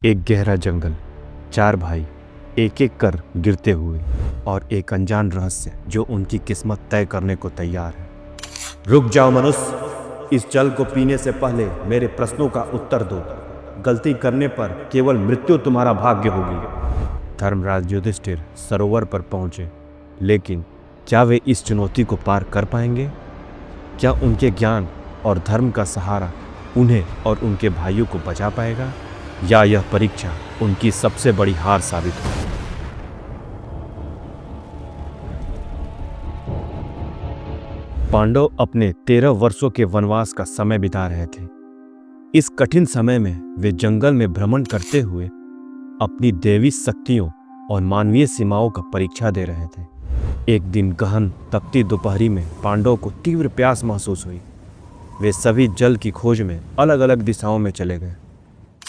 एक गहरा जंगल, चार भाई एक एक कर गिरते हुए और एक अनजान रहस्य जो उनकी किस्मत तय करने को तैयार है। रुक जाओ मनुष्य, इस जल को पीने से पहले मेरे प्रश्नों का उत्तर दो। गलती करने पर केवल मृत्यु तुम्हारा भाग्य होगी। धर्मराज युधिष्ठिर सरोवर पर पहुंचे, लेकिन क्या वे इस चुनौती को पार कर पाएंगे? क्या उनके ज्ञान और धर्म का सहारा उन्हें और उनके भाइयों को बचा पाएगा, या यह परीक्षा उनकी सबसे बड़ी हार साबित होगी? पांडव अपने 13 वर्षों के वनवास का समय बिता रहे थे। इस कठिन समय में वे जंगल में भ्रमण करते हुए अपनी दैवी शक्तियों और मानवीय सीमाओं का परीक्षा दे रहे थे। एक दिन गहन तपती दोपहरी में पांडवों को तीव्र प्यास महसूस हुई। वे सभी जल की खोज में अलग अलग दिशाओं में चले गए।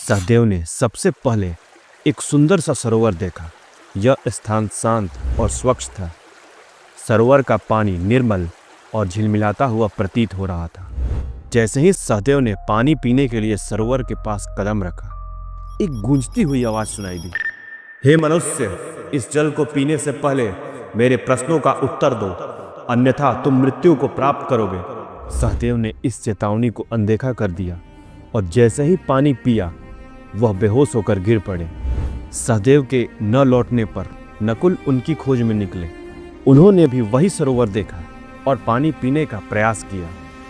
सहदेव ने सबसे पहले एक सुंदर सा सरोवर देखा। यह स्थान शांत और स्वच्छ था। सरोवर का पानी निर्मल और झिलमिलाता हुआ प्रतीत हो रहा था। जैसे ही सहदेव ने पानी पीने के लिए सरोवर के पास कदम रखा, एक गूंजती हुई आवाज सुनाई दी। हे मनुष्य, इस जल को पीने से पहले मेरे प्रश्नों का उत्तर दो, अन्यथा तुम मृत्यु को प्राप्त करोगे। सहदेव ने इस चेतावनी को अनदेखा कर दिया और जैसे ही पानी पिया वह बेहोश होकर गिर पड़े। सहदेव के न लौटने पर नकुल उनकी खोज में निकले। उन्होंने भी वही सरोवर देखा और पानी पीने का प्रयास किया।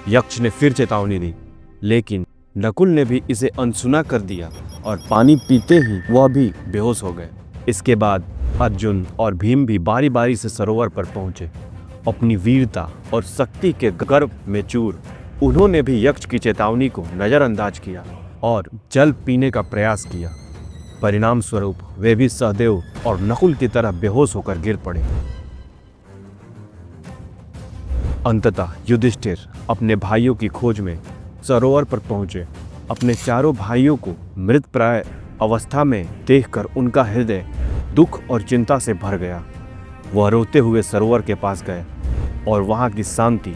यक्ष ने फिर चेतावनी दी, लेकिन नकुल ने भी इसे अनसुना कर दिया और पानी पीते ही वह भी बेहोश हो गए। इसके बाद अर्जुन और भीम भी बारी बारी से सरोवर पर पहुंचे। अपनी वीरता और शक्ति के गर्व में चूर उन्होंने भी यक्ष की चेतावनी को नजरअंदाज किया और जल पीने का प्रयास किया। परिणाम स्वरूप वे भी सहदेव और नकुल की तरह बेहोश होकर गिर पड़े। अंततः युधिष्ठिर अपने भाइयों की खोज में सरोवर पर पहुंचे। अपने चारों भाइयों को मृतप्राय अवस्था में देखकर उनका हृदय दुख और चिंता से भर गया। वह रोते हुए सरोवर के पास गए और वहां की शांति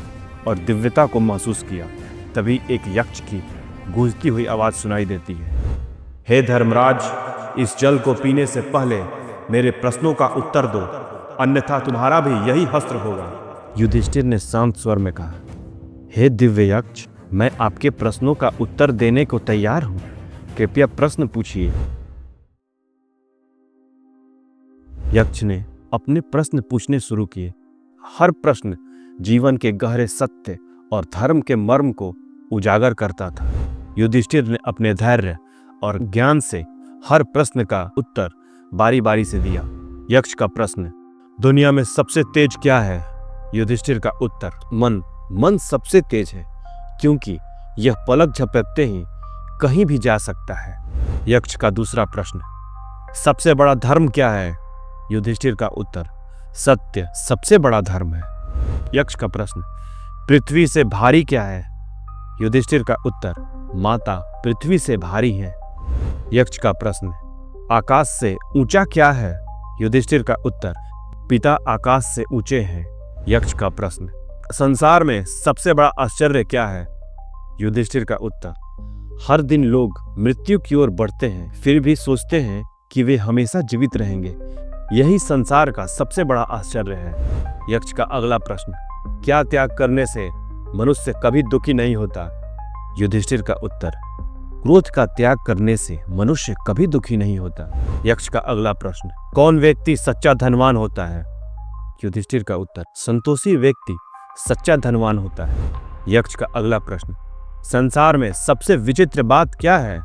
और दिव्यता को महसूस किया। तभी एक यक्ष की गूंजती हुई आवाज सुनाई देती है। हे धर्मराज, इस जल को पीने से पहले मेरे प्रश्नों का उत्तर दो, अन्यथा तुम्हारा भी यही हश्र होगा। युधिष्ठिर ने शांत स्वर में कहा, हे दिव्य यक्ष, मैं आपके प्रश्नों का उत्तर देने को तैयार हूं। कृपया प्रश्न पूछिए। यक्ष ने अपने प्रश्न पूछने शुरू किए। हर प्रश्न जीवन के गहरे सत्य और धर्म के मर्म को उजागर करता था। युधिष्ठिर ने अपने धैर्य और ज्ञान से हर प्रश्न का उत्तर बारी बारी से दिया। यक्ष का प्रश्न, दुनिया में सबसे तेज क्या है? युधिष्ठिर का उत्तर, मन सबसे तेज है, क्योंकि यह पलक झपकते ही कहीं भी जा सकता है। यक्ष का दूसरा प्रश्न, सबसे बड़ा धर्म क्या है? युधिष्ठिर का उत्तर, सत्य सबसे बड़ा धर्म है। यक्ष का प्रश्न, पृथ्वी से भारी क्या है? युधिष्ठिर का उत्तर, माता पृथ्वी से भारी है। यक्ष का प्रश्न, आकाश से ऊंचा क्या है? युधिष्ठिर का उत्तर, पिता आकाश से ऊंचे हैं। यक्ष का प्रश्न, संसार में सबसे बड़ा आश्चर्य क्या है? युधिष्ठिर का उत्तर, हर दिन लोग मृत्यु की ओर बढ़ते हैं, फिर भी सोचते हैं कि वे हमेशा जीवित रहेंगे। यही संसार का सबसे बड़ा आश्चर्य है। यक्ष का अगला प्रश्न, क्या त्याग करने से मनुष्य कभी दुखी नहीं होता? युधिष्ठिर का उत्तर, क्रोध का त्याग करने से मनुष्य कभी दुखी नहीं होता। यक्ष का अगला प्रश्न, कौन व्यक्ति सच्चा धनवान होता है? युधिष्ठिर का उत्तर, संतोषी व्यक्ति सच्चा धनवान होता है। यक्ष का अगला प्रश्न, संसार में सबसे विचित्र बात क्या है?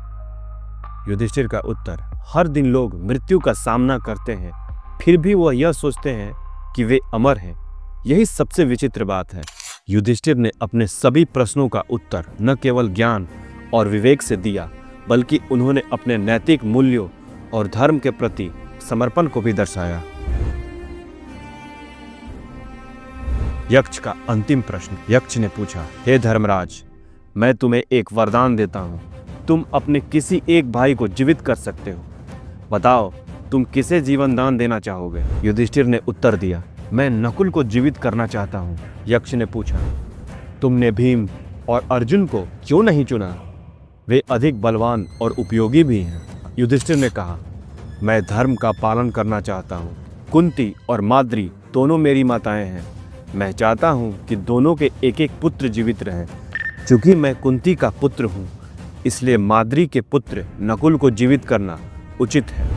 युधिष्ठिर का उत्तर, हर दिन लोग मृत्यु का सामना करते हैं, फिर भी वह यह सोचते हैं कि वे अमर हैं। यही सबसे विचित्र बात है। युधिष्ठिर ने अपने सभी प्रश्नों का उत्तर न केवल ज्ञान और विवेक से दिया, बल्कि उन्होंने अपने नैतिक मूल्यों और धर्म के प्रति समर्पण को भी दर्शाया। यक्ष का अंतिम प्रश्न, यक्ष ने पूछा, हे धर्मराज, मैं तुम्हें एक वरदान देता हूँ। तुम अपने किसी एक भाई को जीवित कर सकते हो। बताओ, तुम किसे जीवन दान देना चाहोगे? युधिष्ठिर ने उत्तर दिया, मैं नकुल को जीवित करना चाहता हूँ। यक्ष ने पूछा, तुमने भीम और अर्जुन को क्यों नहीं चुना? वे अधिक बलवान और उपयोगी भी हैं। युधिष्ठिर ने कहा, मैं धर्म का पालन करना चाहता हूँ। कुंती और माद्री दोनों मेरी माताएं हैं। मैं चाहता हूँ कि दोनों के एक एक पुत्र जीवित रहें। चूंकि मैं कुंती का पुत्र हूँ, इसलिए माद्री के पुत्र नकुल को जीवित करना उचित है।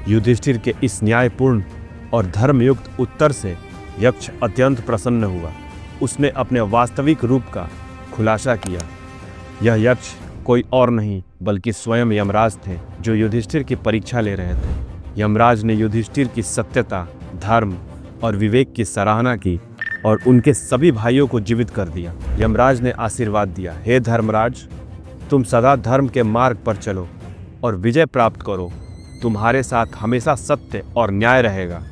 युधिष्ठिर के इस न्यायपूर्ण और धर्मयुक्त उत्तर से यक्ष अत्यंत प्रसन्न हुआ। उसने अपने वास्तविक रूप का खुलासा किया। यह यक्ष कोई और नहीं बल्कि स्वयं यमराज थे, जो युधिष्ठिर की परीक्षा ले रहे थे। यमराज ने युधिष्ठिर की सत्यता, धर्म और विवेक की सराहना की और उनके सभी भाइयों को जीवित कर दिया। यमराज ने आशीर्वाद दिया, हे धर्मराज, तुम सदा धर्म के मार्ग पर चलो और विजय प्राप्त करो। तुम्हारे साथ हमेशा सत्य और न्याय रहेगा।